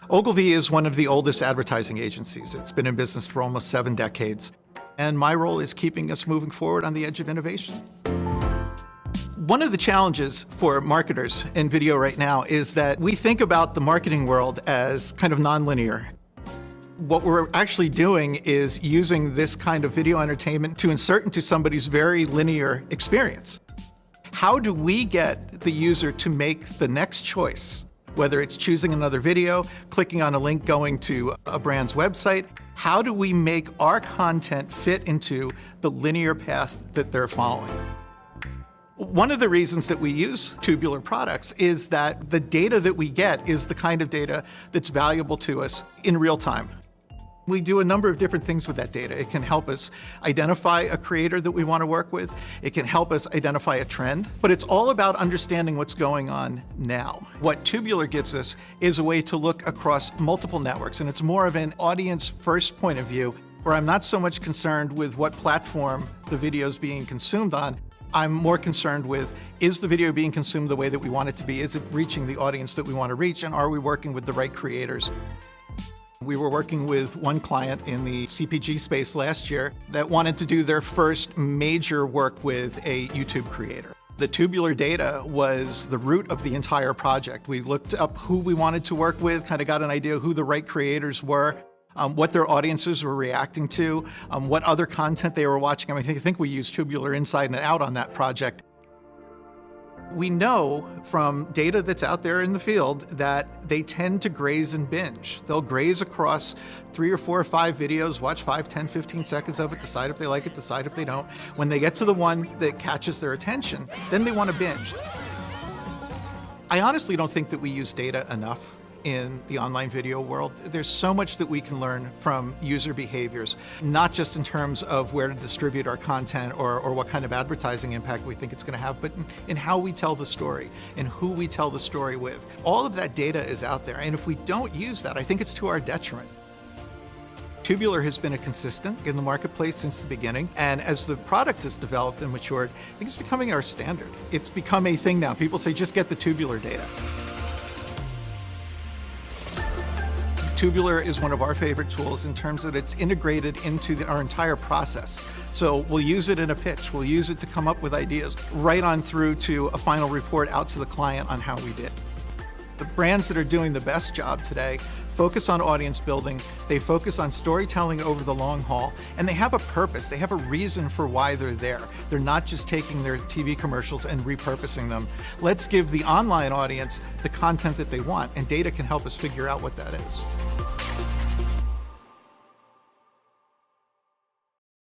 OGILVY is one of the oldest advertising agencies. It's been in business for almost 7 decades. And my role is keeping us moving forward on the edge of innovation. One of the challenges for marketers in video right now is that we think about the marketing world as kind of nonlinear. What we're actually doing is using this kind of video entertainment to insert into somebody's very linear experience. How do we get the user to make the next choice? Whether it's choosing another video, clicking on a link, going to a brand's website, how do we make our content fit into the linear path that they're following? One of the reasons that we use tubular products is that the data that we get is the kind of data that's valuable to us in real time. We do a number of different things with that data. It can help us identify a creator that we want to work with. It can help us identify a trend, but it's all about understanding what's going on now. What tubular gives us is a way to look across multiple networks, and it's more of an audience-first point of view, where I'm not so much concerned with what platform the video is being consumed on. I'm more concerned with, is the video being consumed the way that we want it to be? Is it reaching the audience that we want to reach? And are we working with the right creators? We were working with one client in the CPG space last year that wanted to do their first major work with a YouTube creator. The tubular data was the root of the entire project. We looked up who we wanted to work with, kind of got an idea who the right creators were, what their audiences were reacting to, what other content they were watching. I think we used tubular inside and out on that project. We know from data that's out there in the field that they tend to graze and binge. They'll graze across 3 or 4 or 5 videos, watch 5, 10, 15 seconds of it, decide if they like it, decide if they don't. When they get to the one that catches their attention, then they want to binge. I honestly don't think that we use data enough in the online video world. There's so much that we can learn from user behaviors, not just in terms of where to distribute our content or what kind of advertising impact we think it's going to have, but in how we tell the story and who we tell the story with. All of that data is out there, and if we don't use that, I think it's to our detriment. Tubular has been a consistent in the marketplace since the beginning, and as the product has developed and matured, I think it's becoming our standard. It's become a thing now. People say, just get the tubular data. Tubular is one of our favorite tools in terms that it's integrated into our entire process. So we'll use it in a pitch, we'll use it to come up with ideas, right on through to a final report out to the client on how we did. The brands that are doing the best job today focus on audience building, they focus on storytelling over the long haul, and they have a purpose, they have a reason for why they're there. They're not just taking their TV commercials and repurposing them. Let's give the online audience the content that they want, and data can help us figure out what that is.